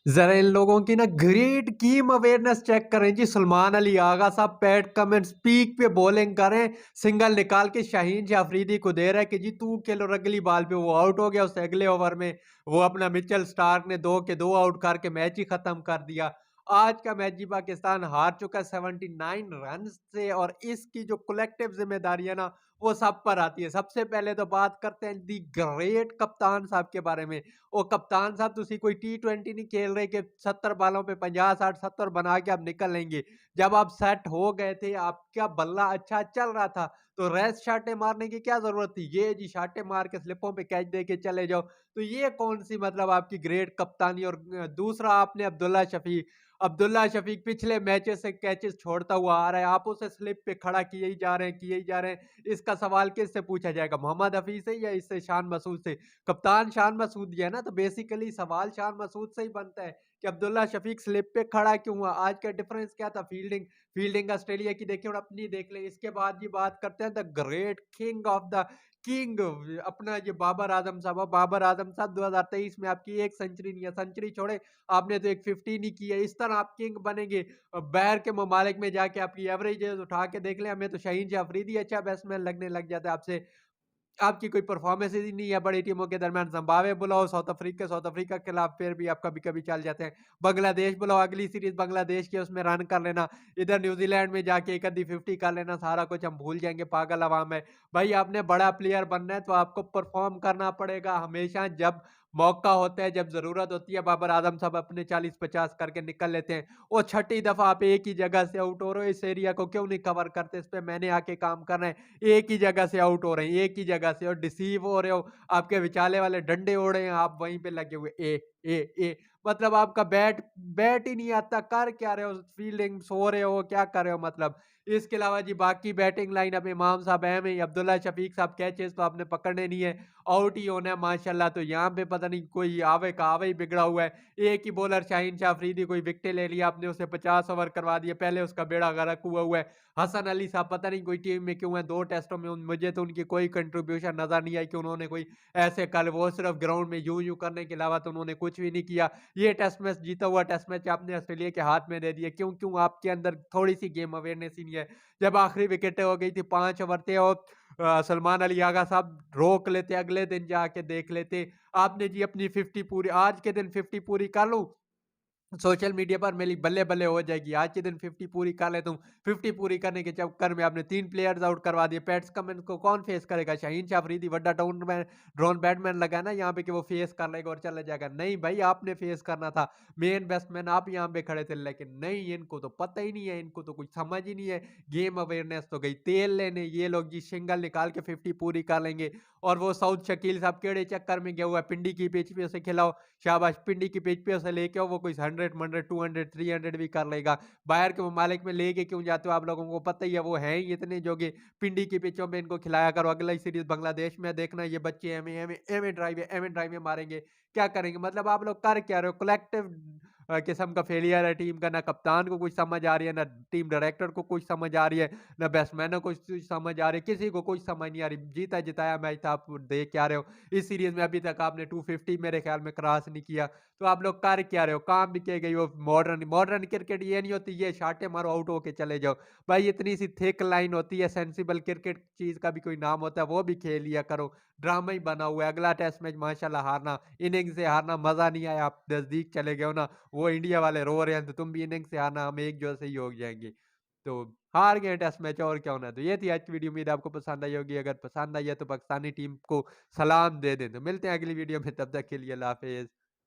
ज़रा इन लोगों की ना ग्रेट गेम अवेयरनेस चेक करें जी। सलमान अली आगा साहब पैट कमेंट्स पीक पे बॉलिंग करें, सिंगल निकाल के शाहीन शाह अफरीदी को दे रहा है कि जी तू खेलो अगली बॉल पे। वो आउट हो गया, उससे अगले ओवर में वो अपना मिचेल स्टार्क ने 2 के 2 आउट करके मैच ही खत्म कर दिया। आज का मैच जी पाकिस्तान हार चुका है 79 रन से, और इसकी जो कलेक्टिव जिम्मेदारी है ना वो सब पर आती है। सबसे पहले तो बात करते हैं दी ग्रेट कप्तान साहब के बारे में। ओ कप्तान साहब, तुसी कोई टी20 नहीं खेल रहे कि 70 बालों पे 50 60 70 बना के आप निकल लेंगे। जब आप सेट हो गए थे, आपका बल्ला अच्छा चल रहा था, तो रेस्ट शाटे मारने की क्या जरूरत थी? ये जी शाटे मार के स्लिपों पे कैच दे के चले जाओ, तो ये कौन सी मतलब आपकी ग्रेट कप्तानी। और दूसरा, आपने अब्दुल्ला शफीक पिछले मैचेस से कैचेस छोड़ता हुआ आ रहा है, आप उसे स्लिप पे खड़ा किए ही जा रहे हैं, किए ही जा रहे हैं। इसका सवाल किससे पूछा जाएगा? मोहम्मद हफीज से या इससे शान मसूद से? कप्तान शान मसूद ही है ना, तो बेसिकली सवाल शान मसूद से ही बनता है कि अब्दुल्ला शफीक स्लिप पे खड़ा क्यों हुआ। आज का डिफरेंस क्या था? फील्डिंग फील्डिंग ऑस्ट्रेलिया की देखिए और अपनी देख ले। इसके बाद ये बात करते हैं the great king of the king, अपना ये बाबर आजम साहब। अब बाबर आजम साहब 2023 में आपकी एक सेंचुरी नहीं है, सेंचुरी छोड़े आपने तो एक 50 नहीं की है। इस तरह आप किंग बनेंगे? बैर के ममालिक में जाके आपकी एवरेजेस उठा के देख ले, हमें तो शाहीन शाह अफरीदी अच्छा बैट्समैन लगने लग जाता है आपसे। आपकी कोई परफॉर्मेंस ही नहीं है बड़ी टीमों के दरमियान। ज़िम्बाब्वे बुलाओ, साउथ अफ्रीका के खिलाफ फिर भी आप कभी-कभी चल जाते हैं। बांग्लादेश बुलाओ, अगली सीरीज़ बांग्लादेश की उसमें रन कर लेना। इधर न्यूज़ीलैंड में जाके एक आधी 50 कर लेना, सारा कुछ हम भूल जाएँगे, पागल अवाम है। भाई आपने बड़ा प्लेयर बनना है तो आपको परफॉर्म करना पड़ेगा हमेशा। जब मौका होता है, जब ज़रूरत होती है, बाबर आज़म साहब अपने 40-50 करके निकल लेते हैं। और छठी दफ़ा आप एक ही जगह से आउट हो रहे हो, इस एरिया को क्यों नहीं कवर करते? इस पे मैंने आके काम करना है। एक ही जगह से आउट हो रहे हैं, एक ही जगह से, और डिसीव हो रहे हो। आपके विचाले वाले डंडे उड़ रहे हैं, आप वहीं पे लगे हुए ए मतलब आपका बैट बैट ही नहीं आता, कर क्या रहे हो? फील्डिंग सो रहे हो, क्या कर रहे हो मतलब? इसके अलावा जी बाकी बैटिंग लाइनअप इमाम साहब अहम है, अब्दुल्ला शफीक साहब कैचेस तो आपने पकड़ने नहीं है, आउट ही होना है माशाल्लाह। तो यहाँ पे पता नहीं कोई आवे का आवे ही बिगड़ा हुआ है। एक ही बॉलर शाहीन शाह अफरीदी कोई विकेट ले लिया आपने, उसे 50 ओवर करवा दिए, पहले उसका बेड़ा गर्क हुआ है। हसन अली साहब पता नहीं कोई टीम में क्यों है, 2 टेस्टों में मुझे तो उनकी कोई कंट्रीब्यूशन नज़र नहीं आई कि उन्होंने कोई ऐसे कल वो सिर्फ ग्राउंड में यूं-यूं करने के अलावा तो उन्होंने कुछ भी नहीं किया। ये टेस्ट मैच जीता हुआ टेस्ट मैच आपने ऑस्ट्रेलिया के हाथ में दे दिया। क्यों आपके अंदर थोड़ी-सी गेम अवेयरनेस ही नहीं है। जब आखिरी विकेटें हो गई थी, 5 ओवर थे और सलमान अली आगा साहब रोक लेते, अगले दिन जाके देख लेते। आपने जी अपनी 50 पूरी आज के दिन 50 पूरी कर लूँ, सोशल मीडिया पर मेरी बल्ले-बल्ले हो जाएगी। आज के दिन 50 पूरी कर लेता हूँ। 50 पूरी करने के चक्कर में आपने 3 प्लेयर्स आउट करवा दिए। पैट्स कमिंस को कौन फेस करेगा? शाहीन शाह अफरीदी बड़ा ड्रोन बैट्समैन लगा है ना यहाँ पे कि वो फेस कर लेगा और चला जाएगा। नहीं भाई, आपने फेस करना था। मेन बैट्समैन आप यहाँ पे खड़े थे, लेकिन नहीं, इनको तो पता ही नहीं है, इनको तो कुछ समझ ही नहीं है। गेम अवेयरनेस तो गई तेल लेने। ये लोग जी सिंगल निकाल के 50 पूरी कर लेंगे, और वो साउथ शकील साहब केड़े चक्कर में गया हुआ है? पिंडी की पिच पे उसे खिलाओ, शाबाश। पिंडी की पिच पे उसे लेके आओ, वो कोई 100 200 300 भी कर लेगा। बाहर के ममालिक में लेके क्यों जाते हो? आप लोगों को पता ही है वो हैं ही इतने जोगे। पिंडी की पिचों में इनको खिलाया करो। अगला सीरीज बांग्लादेश में देखना, ये बच्चे एवें एवें एवें ड्राइव में मारेंगे। क्या करेंगे? मतलब आप लोग कर क्या रहे हो? कलेक्टिव किस्म का फेलियर है टीम का। ना कप्तान को कुछ समझ आ रही है, ना टीम डायरेक्टर को कुछ समझ आ रही है, ना बैट्समैनों को कुछ समझ आ रही है, किसी को कुछ समझ नहीं आ रही। जीता जिताया मैच था, आप देख क्या रहे हो? इस सीरीज में अभी तक आपने 250 मेरे ख्याल में क्रॉस नहीं किया। तो आप लोग कर क्या रहे हो? काम भी किए गई हो। मॉडर्न मॉडर्न क्रिकेट ये नहीं होती ये शाटे मारो आउट होके चले जाओ। भाई इतनी सी थिक लाइन होती है, सेंसिबल क्रिकेट चीज का भी कोई नाम होता है, वो भी खेल लिया करो। ड्रामा ही बना हुआ है। अगला टेस्ट मैच माशाल्लाह हारना, इनिंग से हारना मजा नहीं आया, आप नजदीक चले गए हो ना। वो इंडिया वाले रो रहे हैं तो तुम भी इनिंग से हारना, हम एक जैसे ही हो जाएंगे। तो हार गए टेस्ट मैच, और क्या होना है। तो ये थी आज की वीडियो, उम्मीद है आपको पसंद आई होगी। अगर पसंद आई है तो पाकिस्तानी टीम को सलाम दे दें। तो मिलते हैं अगली वीडियो में, तब तक के लिए अल्लाह हाफिज।